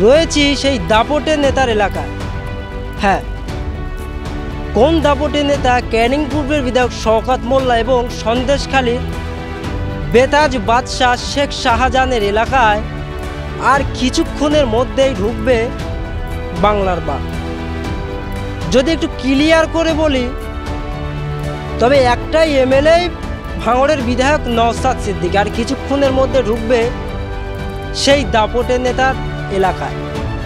রয়েছি সেই দাপটে নেতার এলাকায়। হ্যাঁ, কোন দাপটে নেতা? ক্যানিং পূর্বের বিধায়ক শওকত মোল্লা এবং সন্দেশখালীর বেতাজ বাদশাহ শেখ শাহজাহানের এলাকায় আর কিছুক্ষণের মধ্যেই ঢুকবে বাংলার বাঘ। যদি একটু ক্লিয়ার করে বলি, তবে একটাই এমএলএ ভাঙড়ের বিধায়ক নওশাদ সিদ্দিকী, আর কিছুক্ষণের মধ্যে ঢুকবে সেই দাপটে নেতার এলাকায়।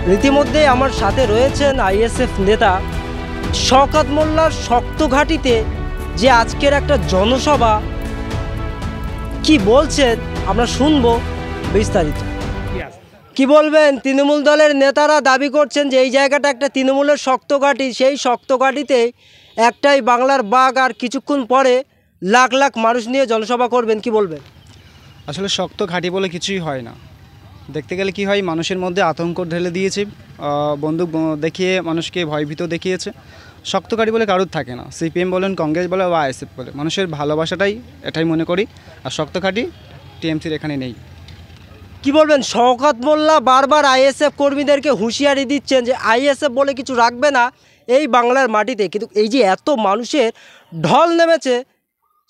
রীতিমধ্যে আমার সাথে রয়েছেন আইএসএফ নেতা শওকত মোল্লার শক্ত ঘাঁটিতে যে আজকের একটা জনসভা, কি বলছেন আমরা শুনবো বিস্তারিত। কি বলবেন? তৃণমূল দলের নেতারা দাবি করছেন যে এই জায়গাটা একটা তৃণমূলের শক্ত ঘাঁটি, সেই শক্ত ঘাঁটিতে একটাই বাংলার বাঘ, আর কিছুক্ষণ পরে লাখ লাখ মানুষ নিয়ে জনসভা করবেন। কি বলবেন? আসলে শক্ত ঘাঁটি বলে কিছুই হয় না। দেখতে গেলে কি হয়, মানুষের মধ্যে আতঙ্ক ঢেলে দিয়েছে, বন্দুক দেখিয়ে মানুষকে ভয়ভীত দেখিয়েছে। শক্ত ঘাঁটি বলে কারোর থাকে না, সিপিএম বলেন, কংগ্রেস বলে বা আইএসএফ বলে। মানুষের ভালোবাসাটাই এটাই মনে করি, আর শক্ত ঘাঁটি টিএমসির এখানে নেই। কি বলবেন? শওকত মোল্লা বারবার আইএসএফ কর্মীদেরকে হুঁশিয়ারি দিচ্ছেন যে আইএসএফ বলে কিছু রাখবে না এই বাংলার মাটিতে, কিন্তু এই যে এত মানুষের ঢল নেমেছে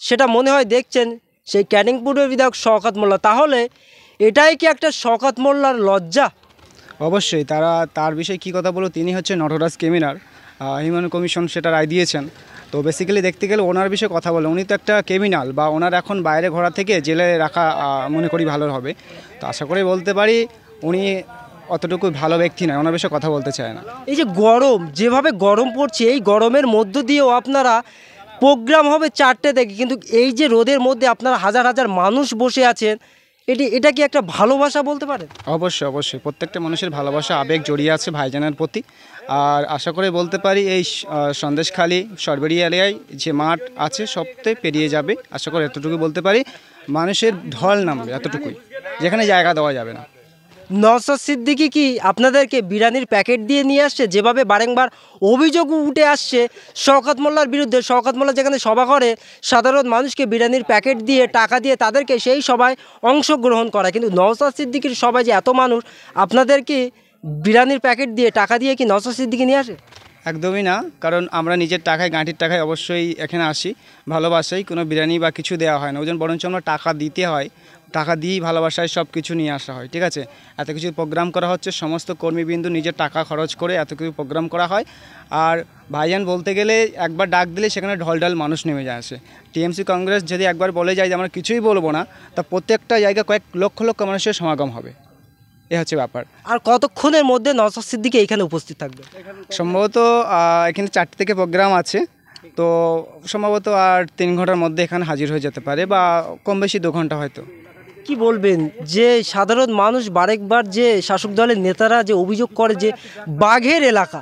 সেটা মনে হয় দেখছেন সেই ক্যানিং পূর্বের বিধায়ক শওকত মোল্লা। তাহলে এটাই কি একটা শওকত মোল্লার লজ্জা? অবশ্যই। তার বিষয়ে কী কথা বলো, তিনি হচ্ছে নটরাজ ক্রিমিনাল, হিউম্যান কমিশন সেটা রায় দিয়েছেন। তো বেসিক্যালি দেখতে গেলে ওনার বিষয়ে কথা বলে, উনি তো একটা ক্রিমিনাল, বা ওনার এখন বাইরে ঘোরা থেকে জেলে রাখা মনে করি ভালো হবে। তো আশা করে বলতে পারি উনি অতটুকু ভালো ব্যক্তি নয়, ওনার বিষয়ে কথা বলতে চায় না। এই যে গরম, যেভাবে গরম পড়ছে, এই গরমের মধ্য দিয়েও আপনারা প্রোগ্রাম হবে 4টে থেকে, কিন্তু এই যে রোদের মধ্যে আপনারা হাজার হাজার মানুষ বসে আছেন, এটা কি একটা ভালোবাসা বলতে পারেন? অবশ্যই অবশ্যই, প্রত্যেকটা মানুষের ভালোবাসা আবেগ জড়িয়ে আছে ভাইজানের প্রতি। আর আশা করে বলতে পারি এই সন্দেশখালী সরবেরি এলাকায় যে মাঠ আছে সবটাই পেরিয়ে যাবে। আশা করে এতটুকু বলতে পারি, মানুষের ঢল নামবে এতটুকুই, যেখানে জায়গা দেওয়া যাবে না। নওশাদ সিদ্দিকী কি আপনাদেরকে বিরিয়ানির প্যাকেট দিয়ে নিয়ে আসছে? যেভাবে বারংবার অভিযোগ উঠে আসছে শওকত মোল্লার বিরুদ্ধে, শওকত মোল্লা যেখানে সভা করে সাধারণ মানুষকে বিরিয়ানির প্যাকেট দিয়ে টাকা দিয়ে তাদেরকে সেই সভায় অংশগ্রহণ করায়, কিন্তু নওশাদ সিদ্দিকীর সভায় যে এত মানুষ, আপনাদের কি বিরিয়ানির প্যাকেট দিয়ে টাকা দিয়ে কি নওশাদ সিদ্দিকী নিয়ে আসে? একদমই না, কারণ আমরা নিজের টাকায় গাঁটির টাকায় অবশ্যই এখানে আসি, ভালোবাসাই কোনো বিরিয়ানি বা কিছু দেওয়া হয় না, ওজন বরঞ্চ আমরা টাকা দিতে হয়, টাকা দিয়েই ভালোবাসায় সব কিছু নিয়ে আসা হয়। ঠিক আছে, এত কিছু প্রোগ্রাম করা হচ্ছে, সমস্ত কর্মীবিন্দু নিজের টাকা খরচ করে এত কিছু প্রোগ্রাম করা হয়। আর ভাইজান বলতে গেলে একবার ডাক দিলে সেখানে ঢলঢল মানুষ নেমে যায় আসে। টিএমসি কংগ্রেস যদি একবার বলে যায় যে আমরা কিছুই বলবো না, তা প্রত্যেকটা জায়গায় কয়েক লক্ষ লক্ষ মানুষের সমাগম হবে, এ হচ্ছে ব্যাপার। আর কতক্ষণের মধ্যে নওশাদ সিদ্দিকী এখানে উপস্থিত থাকবে? সম্ভবত এখানে 4টে থেকে প্রোগ্রাম আছে, তো সম্ভবত আর 3 ঘন্টার মধ্যে এখানে হাজির হয়ে যেতে পারে, বা কম বেশি 2 ঘন্টা হয়তো। কি বলবেন যে সাধারণ মানুষ বারেকবার যে শাসক দলের নেতারা যে অভিযোগ করে যে বাঘের এলাকা,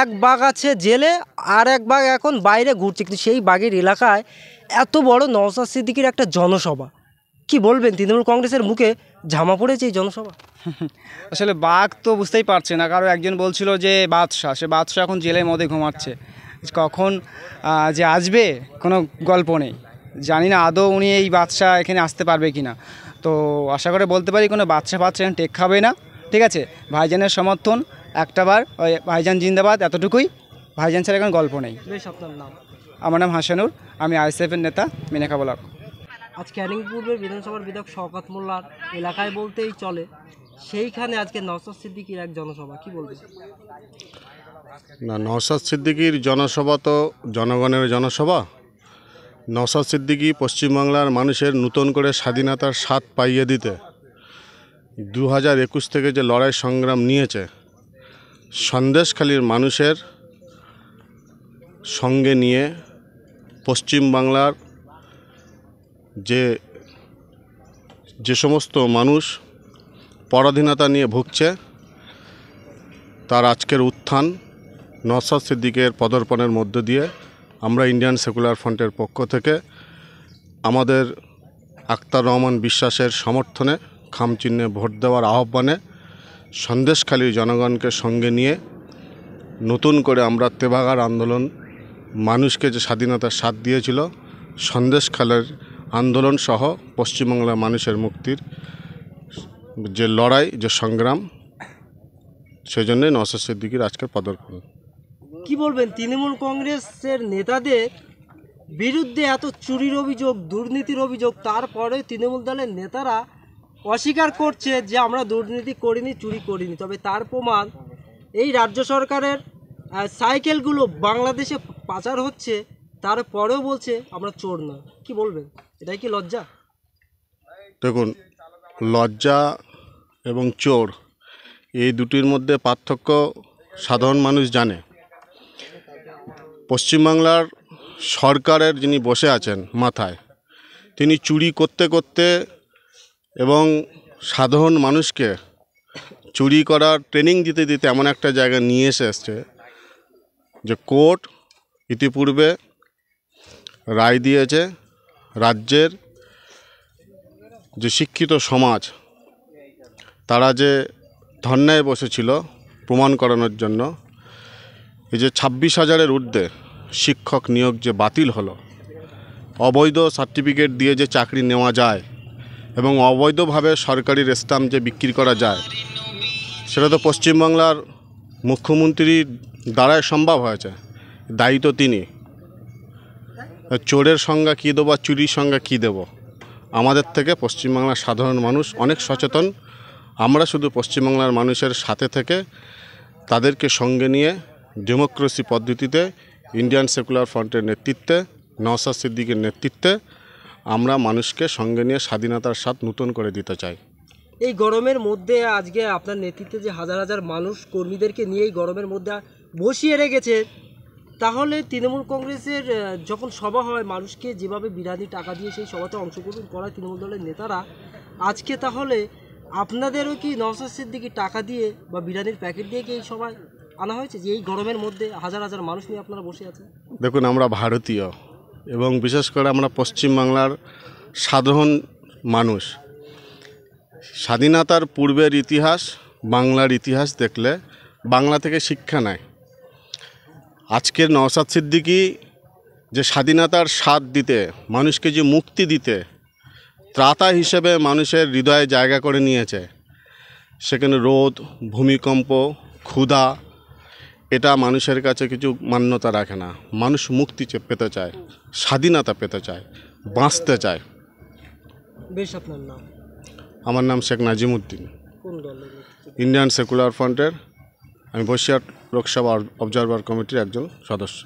এক বাঘ আছে জেলে আর এক বাঘ এখন বাইরে ঘুরছে, কিন্তু সেই বাঘের এলাকায় এত বড় নওশাদ সিদ্দিকীর একটা জনসভা, কি বলবেন? তৃণমূল কংগ্রেসের মুখে ঝামা পড়েছে এই জনসভা। আসলে বাঘ তো বুঝতেই পারছে না, কারো একজন বলছিল যে বাদশাহ, সে বাদশাহ এখন জেলের মধ্যে ঘুমাচ্ছে, কখন যে আসবে কোনো গল্প নেই। জানি না আদৌ উনি এই বাদশাহ এখানে আসতে পারবে কি না। তো আশা করে বলতে পারি কোনো বাদশাহ এখানে টেক খাবে না। ঠিক আছে, ভাইজানের সমর্থন একটাবার, ওই ভাইজান জিন্দাবাদ, এতটুকুই। ভাইজান ছাড়া এখন গল্প নেই। আপনার নাম? আমার নাম হাসানুর, আমি আইএসএফের নেতা, মিনাখা ব্লক। আজ ক্যানিং পূর্বের বিধানসভার বিধায়ক শওকত মোল্লার এলাকায় বলতেই চলে, সেইখানে আজকে নওশাদ সিদ্দিকীর এক জনসভা, কি বলবেন? না, নওশাদ সিদ্দিকীর জনসভা তো জনগণের জনসভা। নওশাদ সিদ্দিকী পশ্চিমবাংলার মানুষের নতুন করে স্বাধীনতার স্বাদ পাইয়ে দিতে 2021 থেকে যে লড়াই সংগ্রাম নিয়েছে, সন্দেশখালীর মানুষের সঙ্গে নিয়ে পশ্চিমবাংলার যে সমস্ত মানুষ পরাধীনতা নিয়ে ভুগছে, তার আজকের উত্থান নওশাদ সিদ্দিকের পদার্পণের মধ্য দিয়ে আমরা ইন্ডিয়ান সেকুলার ফ্রন্টের পক্ষ থেকে আমাদের আক্তার রহমান বিশ্বাসের সমর্থনে খামচিহ্নে ভোট দেওয়ার আহ্বানে সন্দেশখালীর জনগণকে সঙ্গে নিয়ে নতুন করে আমরা তেভাগার আন্দোলন, মানুষকে যে স্বাধীনতার স্বাদ দিয়েছিল, সন্দেশখালীর আন্দোলন সহ পশ্চিমবাংলার মানুষের মুক্তির যে লড়াই, যে সংগ্রাম, সেই জন্যই নওশাদ সিদ্দিকীর আজকের পদার্পণ। কি বলবেন তৃণমূল কংগ্রেসের নেতাদের বিরুদ্ধে এত চুরির অভিযোগ, দুর্নীতির অভিযোগ, তারপরে তৃণমূল দলের নেতারা অস্বীকার করছে যে আমরা দুর্নীতি করিনি, চুরি করিনি, তবে তার প্রমাণ এই রাজ্য সরকারের সাইকেলগুলো বাংলাদেশে পাচার হচ্ছে, তারপরেও বলছে আমরা চোর নয়। কি বলবেন, এটাই কি লজ্জা? দেখুন, লজ্জা এবং চোর এই দুটির মধ্যে পার্থক্য সাধারণ মানুষ জানে। পশ্চিমবাংলার সরকারের যিনি বসে আছেন মাথায়, তিনি চুরি করতে করতে এবং সাধারণ মানুষকে চুরি করার ট্রেনিং দিতে দিতে এমন একটা জায়গায় নিয়ে এসেছে যে কোর্ট ইতিপূর্বে রায় দিয়েছে রাজ্যের যে শিক্ষিত সমাজ তারা যে ধর্নায় বসেছিল প্রমাণ করানোর জন্য, এই যে 26,000-এর ঊর্ধ্বে শিক্ষক নিয়োগ যে বাতিল হলো, অবৈধ সার্টিফিকেট দিয়ে যে চাকরি নেওয়া যায় এবং অবৈধভাবে সরকারি স্ট্যাম্প যে বিক্রি করা যায়, সেটা তো পশ্চিমবাংলার মুখ্যমন্ত্রীর দ্বারাই সম্ভব হয়েছে। দায়ী তো তিনি। চোরের সংজ্ঞা কী দেবো আর চুরির সংজ্ঞা কী দেবো? আমাদের থেকে পশ্চিমবাংলার সাধারণ মানুষ অনেক সচেতন। আমরা শুধু পশ্চিমবাংলার মানুষের সাথে থেকে তাদেরকে সঙ্গে নিয়ে ডেমোক্রেসি পদ্ধতিতে ইন্ডিয়ান সেকুলার ফ্রন্টের নেতৃত্বে, নওশাদ সিদ্দিকীর নেতৃত্বে আমরা মানুষকে সঙ্গে নিয়ে স্বাধীনতার স্বাদ নতুন করে দিতে চাই। এই গরমের মধ্যে আজকে আপনার নেতৃত্বে যে হাজার হাজার মানুষ কর্মীদেরকে নিয়ে এই গরমের মধ্যে বসিয়ে রেখেছে, তাহলে তৃণমূল কংগ্রেসের যখন সভা হয় মানুষকে যেভাবে বিরানি টাকা দিয়ে সেই সভাতে অংশগ্রহণ করায় তৃণমূল দলের নেতারা, আজকে তাহলে আপনাদেরও কি নওশাদ সিদ্দিকী টাকা দিয়ে বা বিরানির প্যাকেট দিয়ে কি এই সভায় আনা হয়েছে যে এই গরমের মধ্যে হাজার হাজার মানুষ নিয়ে আপনারা বসে আছেন? দেখুন, আমরা ভারতীয় এবং বিশেষ করে আমরা পশ্চিমবাংলার সাধারণ মানুষ। স্বাধীনতার পূর্বের ইতিহাস, বাংলার ইতিহাস দেখলে বাংলা থেকে শিক্ষা নেয়। আজকের নওশাদ সিদ্দিকী যে স্বাধীনতার স্বাদ দিতে, মানুষকে যে মুক্তি দিতে ত্রাতা হিসেবে মানুষের হৃদয়ে জায়গা করে নিয়েছে, সেখানে রোদ, ভূমিকম্প, ক্ষুধা এটা মানুষের কাছে কিছু মান্যতা রাখে না। মানুষ মুক্তি পেতে চায়, স্বাধীনতা পেতে চায়, বাঁচতে চায়। বেশ, আপনার নাম? আমার নাম শেখ নাজিমুদ্দিন, কোন দলের? ইন্ডিয়ান সেকুলার ফ্রন্টের। আমি বসিরহাট লোকসভা অবজারভার কমিটির একজন সদস্য।